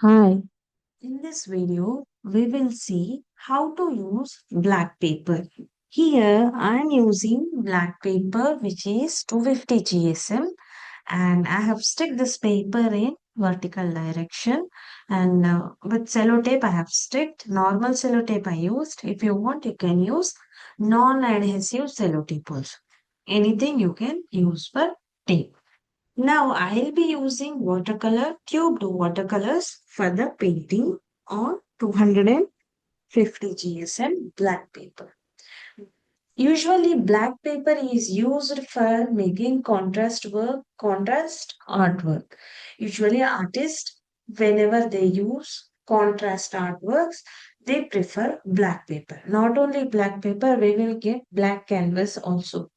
Hi, in this video, we will see how to use black paper. Here, I am using black paper which is 250 GSM and I have stick this paper in vertical direction and with sellotape I have sticked. Normal sellotape I used. If you want, you can use non-adhesive sellotape also. Anything you can use for tape. Now I'll be using watercolor, tubed watercolors for the painting on 250 GSM black paper. Usually black paper is used for making contrast work, contrast artwork. Usually artists, whenever they use contrast artworks, they prefer black paper. Not only black paper, we will get black canvas also.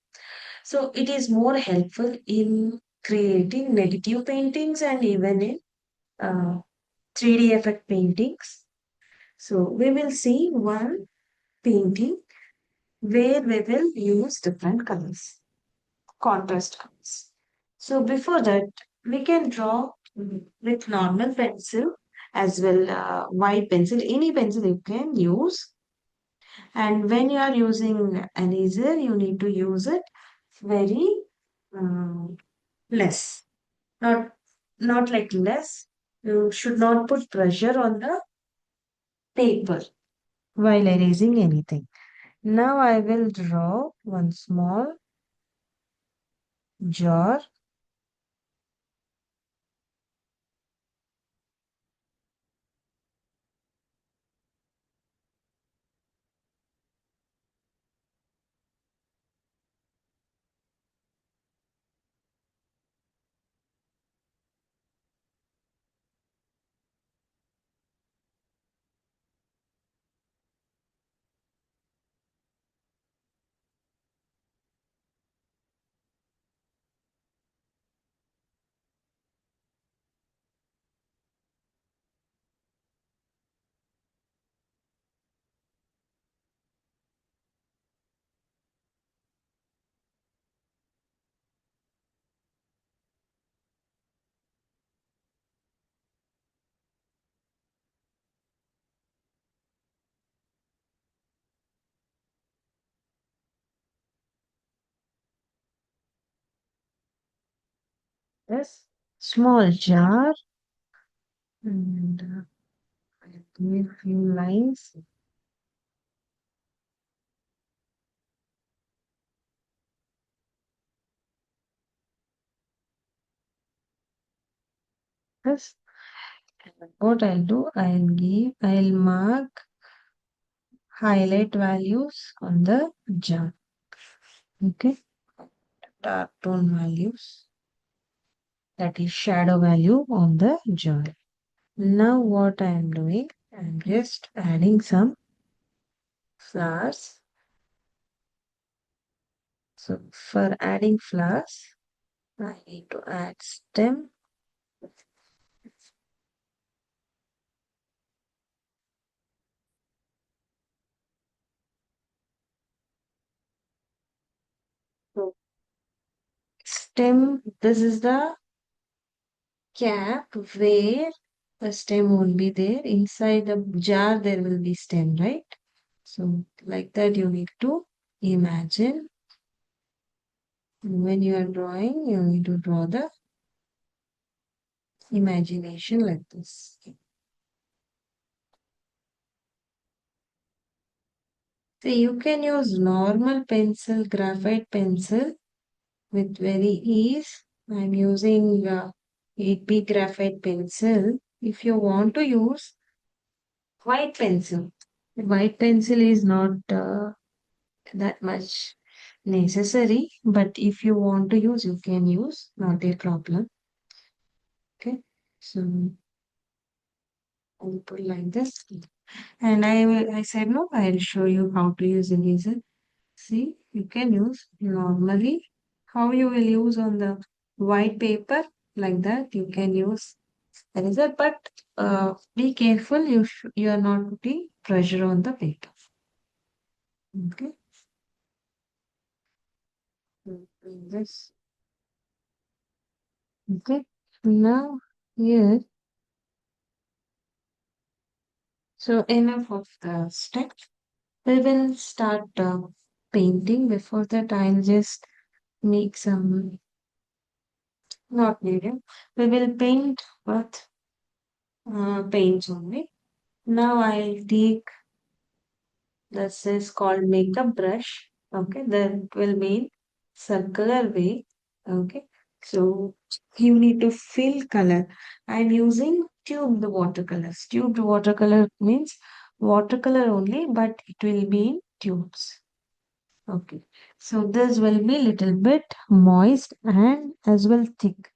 So it is more helpful in creating negative paintings and even in uh, 3D effect paintings. So we will see one painting where we will use different colors, contrast colors. So before that, we can draw with normal pencil as well white pencil, any pencil you can use. And when you are using eraser, you need to use it very um, less. Not not like less. You should not put pressure on the paper while erasing anything. Now I will draw one small jar. Yes, small jar, and I'll give a few lines. Yes, and what I'll do, I'll mark highlight values on the jar. Okay, dark tone values, that is shadow value on the jar. Now what I am doing, I'm just adding some flowers. So for adding flowers, I need to add stem. So stem, this is the cap where the stem won't be there. Inside the jar, there will be stem, right? So like that, you need to imagine. When you are drawing, you need to draw the imagination like this. So you can use normal pencil, graphite pencil with very ease. I'm using 8B graphite pencil. If you want to use white pencil, white pencil is not that much necessary, but if you want to use, you can use, not a problem. Okay, so I'll put like this. And I said no, I'll show you how to use eraser. See, you can use normally how you will use on the white paper like that. You can use eraser, but be careful. You are not putting pressure on the paper. Okay. Like this. Okay. Now here So enough of the steps. We will start painting. Before that, I'll just make some, not needed. We will paint with paints only. Now I'll take, this is called makeup brush. Okay, that will mean circular way. Okay, so you need to fill color. I'm using tubed watercolors. Tubed watercolor means watercolor only, but it will be in tubes. Okay, so this will be little bit moist and as well thick.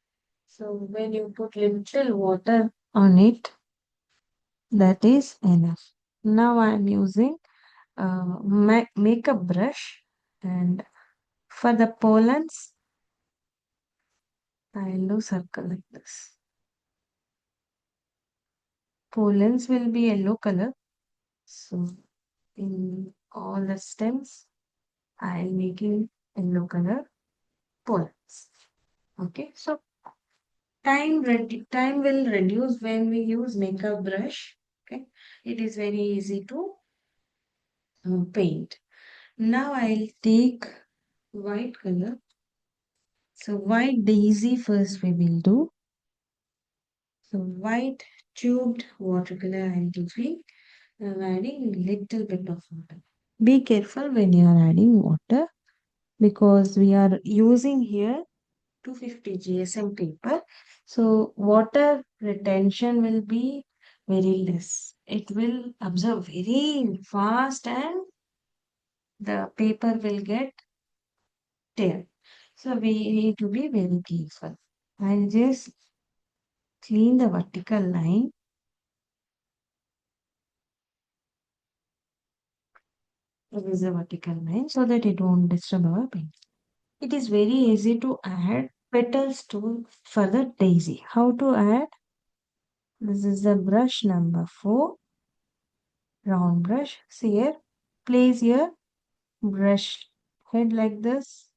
So when you put little water on it, that is enough. Now I am using makeup brush, and for the pollens, I'll do circle like this. Pollens will be yellow color. So in all the stems, I'm making yellow color pollens. Okay, so time will reduce when we use makeup brush. Okay, it is very easy to paint. Now I'll take white color. So white daisy first we will do. So white tubed watercolor I'm using. I'm adding little bit of water. Be careful when you are adding water because we are using here 250 GSM paper. So water retention will be very less. It will absorb very fast and the paper will get tear. So we need to be very careful. I'll just clean the vertical line. This is a vertical line so that it won't disturb our paint. It is very easy to add petals to for the daisy. How to add? This is the brush number 4, round brush. See here, place your brush head like this.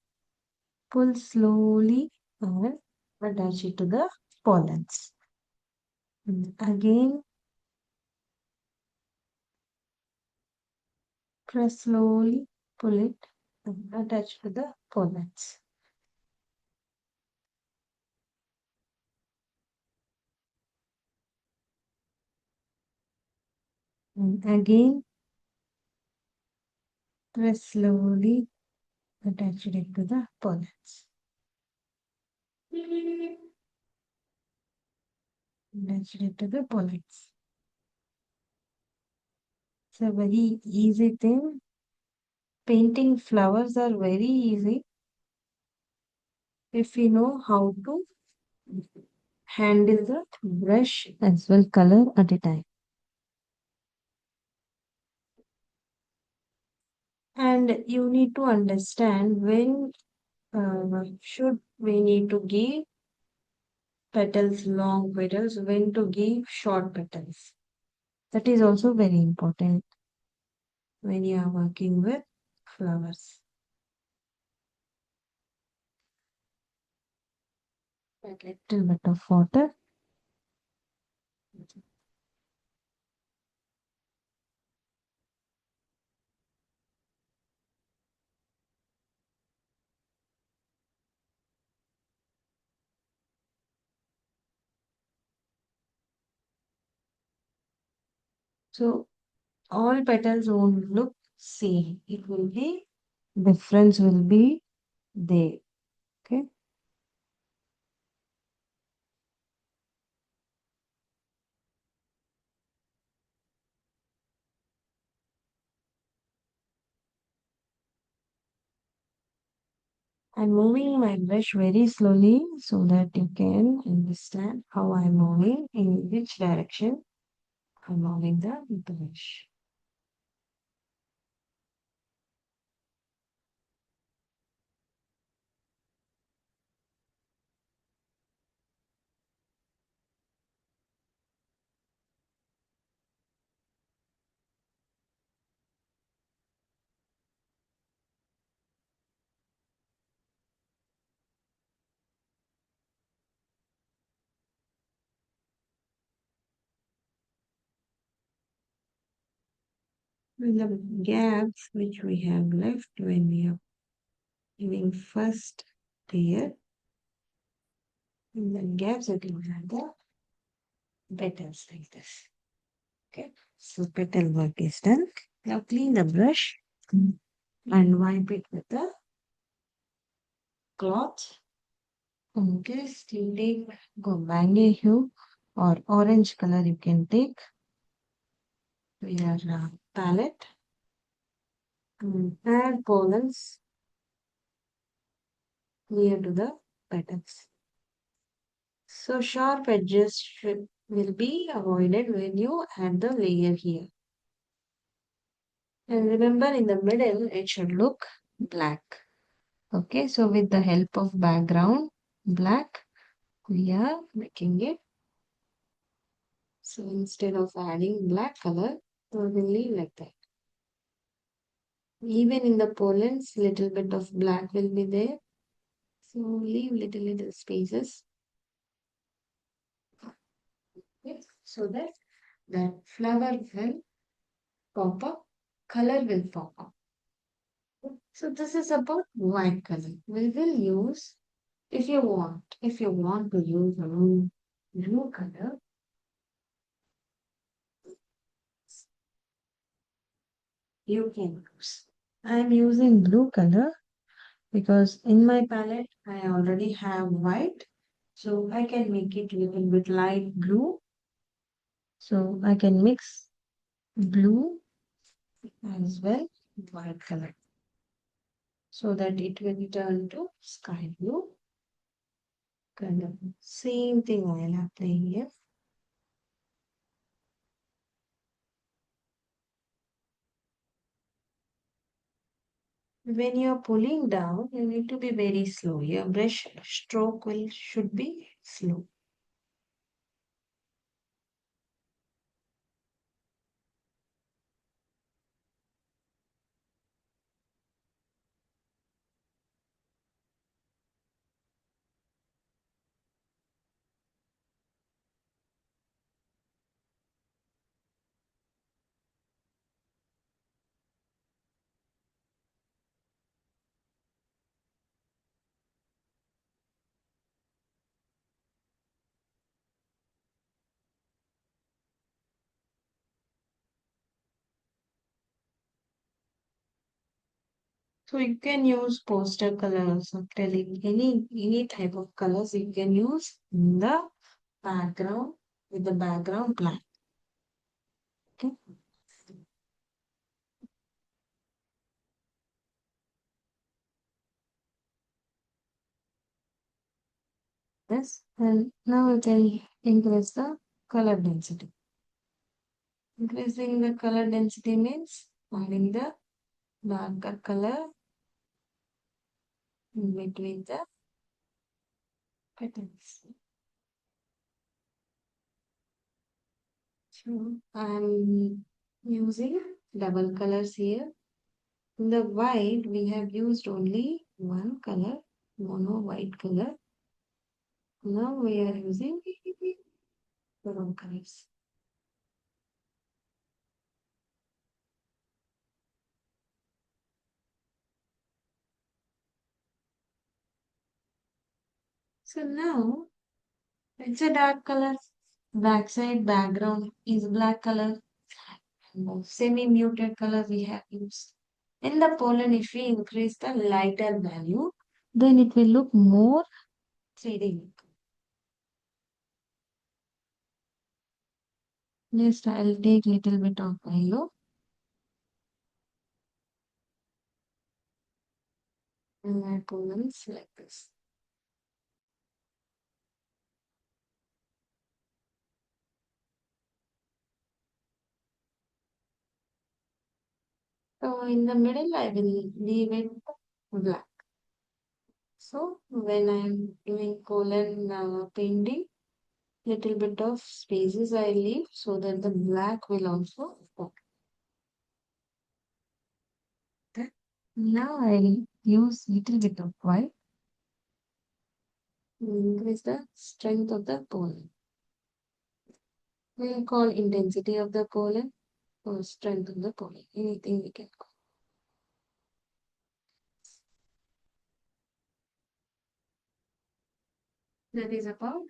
Pull slowly and attach it to the pollens. And again, press slowly, pull it and attach to the pollens. And again, press slowly, attach it to the pollens. Attach it to the pollens. It's a very easy thing. Painting flowers are very easy if we know how to handle the brush as well color at a time. And you need to understand when should we need to give petals, long petals, when to give short petals. That is also very important when you are working with flowers. A little bit of water. So all petals won't look same. It will be difference will be there. Okay. I'm moving my brush very slowly so that you can understand how I'm moving, in which direction I'm moving the brush. in the gaps which we have left when we are giving first layer, in the gaps we can have the petals like this. Okay, so petal work is done. Now clean the brush and wipe it with the cloth. Okay, still take go mango hue or orange color you can take with your palette. Add pollens near to the petals. So sharp edges will be avoided when you add the layer here. And remember in the middle it should look black. Okay, so with the help of background black, we are making it. So instead of adding black color, we will leave like that. Even in the pollens, little bit of black will be there. So leave little spaces. Okay, so that the flower will pop up, color will pop up. So this is about white color. We will use, if you want to use a blue color, you can use. I am using blue color because in my palette I already have white. So I can make it little bit light blue. So I can mix blue as well with white color so that it will turn to sky blue. Kind of same thing I will apply here. When you're pulling down, you need to be very slow. Your brush stroke should be slow. So you can use poster colors, acrylic, any type of colors you can use in the background with the background black. Okay. This and now you can increase the color density. Increasing the color density means adding the darker color in between the petals. So I'm using double colors here. In the white, we have used only one color, mono white color. Now we are using brown colors. So now it's a dark color. Backside background is black color. Semi-muted color we have used. In the pollen, if we increase the lighter value, then it will look more 3D look. Next, I'll take little bit of yellow and my pollens like this. So in the middle, I will leave it black. So when I'm doing pollen painting, little bit of spaces I leave so that the black will also pop. Okay. Now I'll use little bit of white to increase the strength of the pollen. We'll call intensity of the pollen. or strengthen the body. Anything we can call. That is about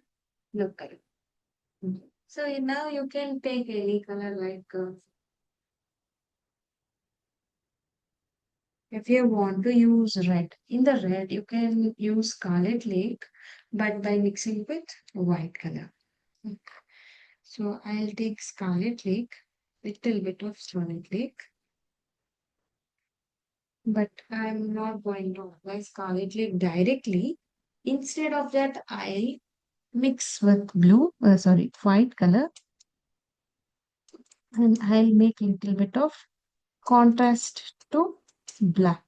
look color. So now you can take any color like if you want to use red. In the red, you can use Scarlet Lake, but by mixing with white color. So I'll take Scarlet Lake, little bit of Scarlet Lake, but I'm not going to apply Scarlet Lake directly. Instead of that, I'll mix with white color, and I'll make little bit of contrast to black.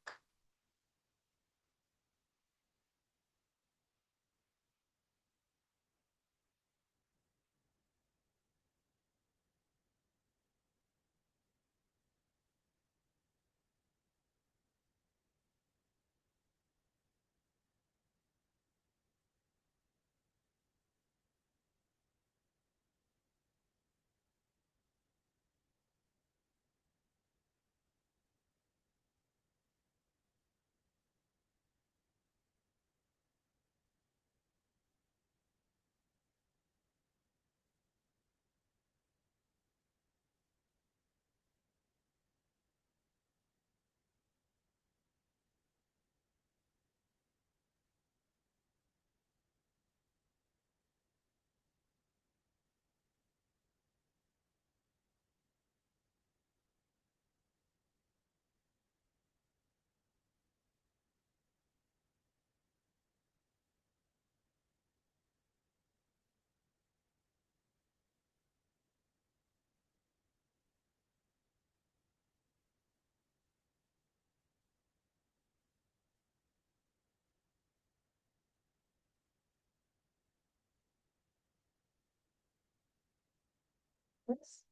Yes.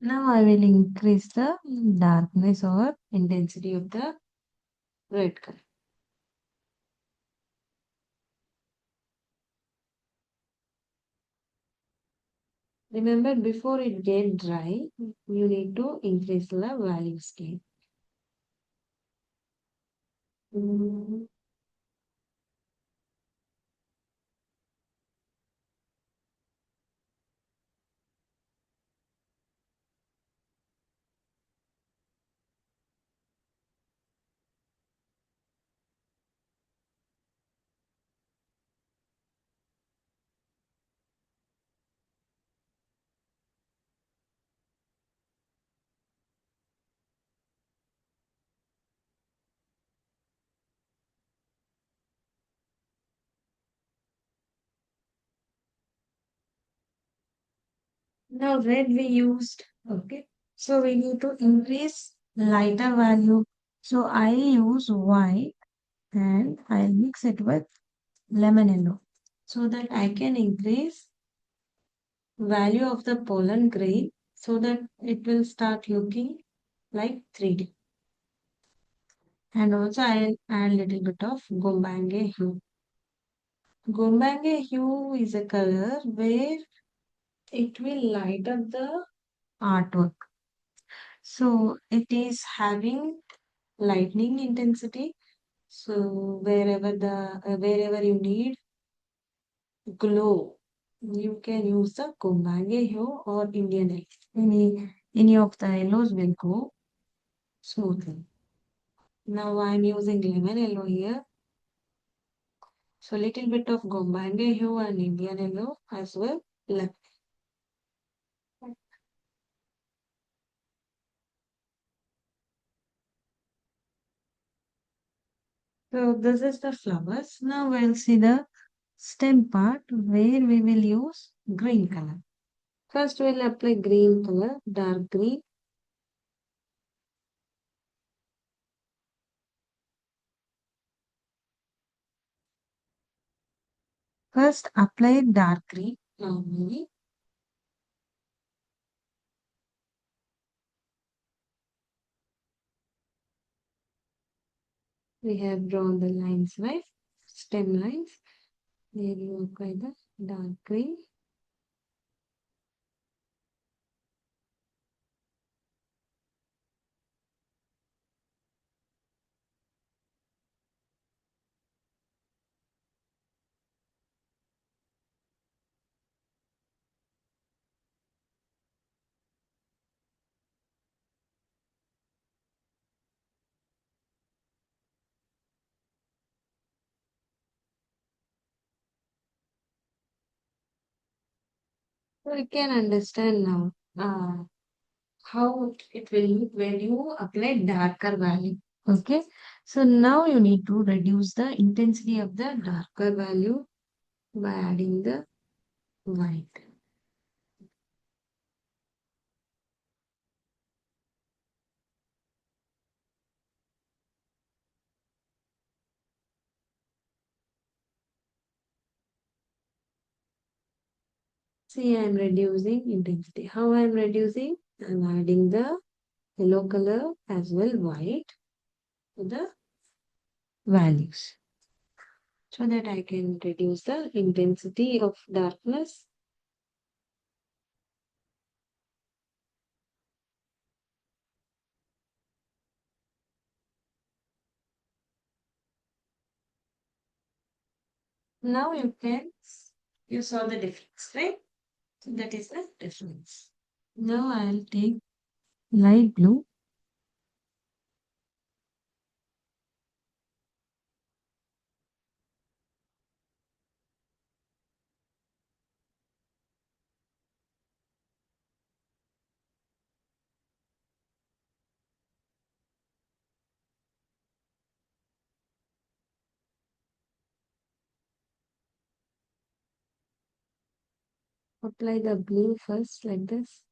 Now I will increase the darkness or intensity of the red color. Remember, before it get dry, you need to increase the value scale. Mm. Now red we used. Okay. So we need to increase lighter value. So I use white and I'll mix it with lemon yellow so that I can increase value of the pollen grain so that it will start looking like 3D. And also I'll add a little bit of gombange hue. Gombange hue is a color where it will light up the artwork. So it is having lightning intensity. So wherever you need glow, you can use the Gombange hue or Indian yellow. Any of the yellows will go smoothly. Now I'm using lemon yellow here. So little bit of Gombange hue and Indian yellow as well. So this is the flowers. Now we'll see the stem part where we will use green color. First we'll apply green color, dark green. First apply dark green normally. We have drawn the lines, right? Stem lines. There you apply the dark green. Dark. Green. We can understand now how it will look when you apply darker value. Okay, so now you need to reduce the intensity of the darker value by adding the white. See, I am reducing intensity. How I am reducing? I am adding the yellow color as well white to the values so that I can reduce the intensity of darkness. Now you saw the difference, right? So that is the difference. Now I'll take light blue. Apply the blue first like this.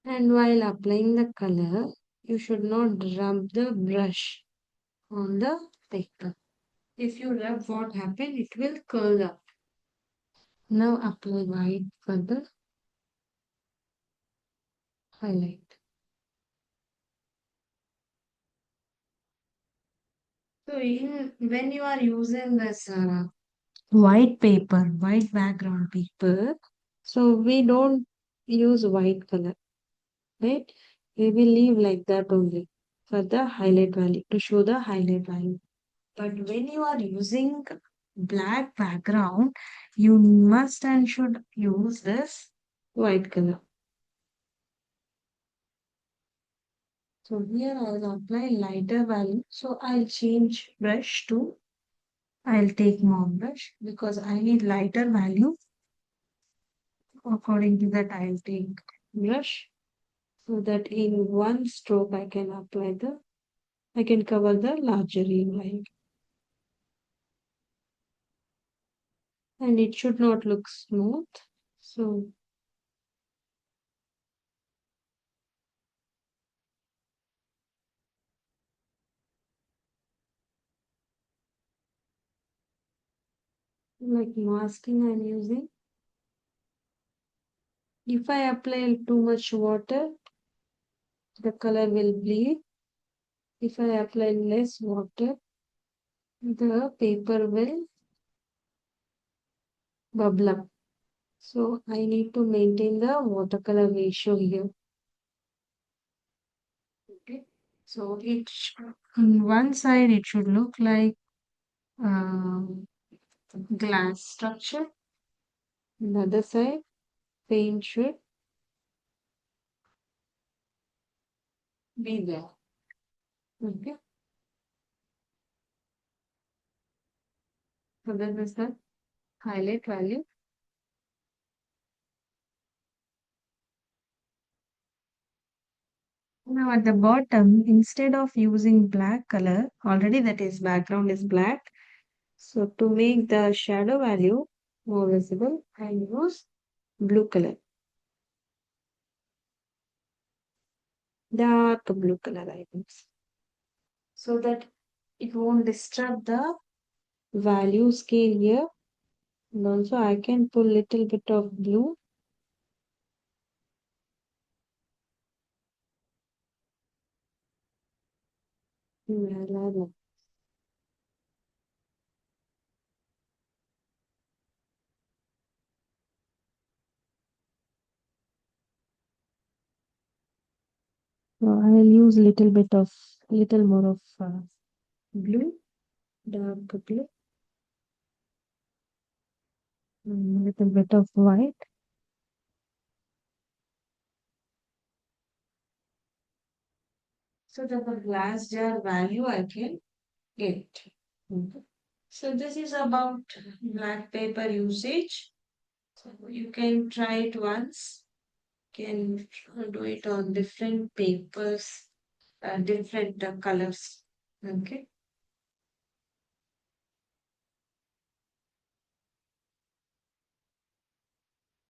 And while applying the color, you should not rub the brush on the paper. If you rub, what happen? It will curl up. Now apply white for the highlight. So when you are using this white paper, white background paper, so we don't use white color, right? We will leave like that only for the highlight value to show the highlight value. But when you are using black background, you must and should use this white color. So here I'll apply lighter value. So I'll change brush to, I'll take more brush because I need lighter value. According to that, I'll take brush so that in one stroke I can cover the larger line. And it should not look smooth. So like masking I'm using. If I apply too much water, the color will bleed. If I apply less water, the paper will bubble up. So I need to maintain the watercolor ratio here. Okay. So on one side it should look like um, glass structure. On the other side, paint should be there. Okay. So this is the highlight value. Now at the bottom, instead of using black color, already that is background is black. So to make the shadow value more visible, I use blue color, dark blue color items, so that it won't disturb the value scale here. And also I can pull little bit of blue. I'll use little more of blue, dark blue, little bit of white. So that the glass jar value I can get. Mhm. So this is about black paper usage. So you can try it once. Can do it on different papers, different colors. Okay.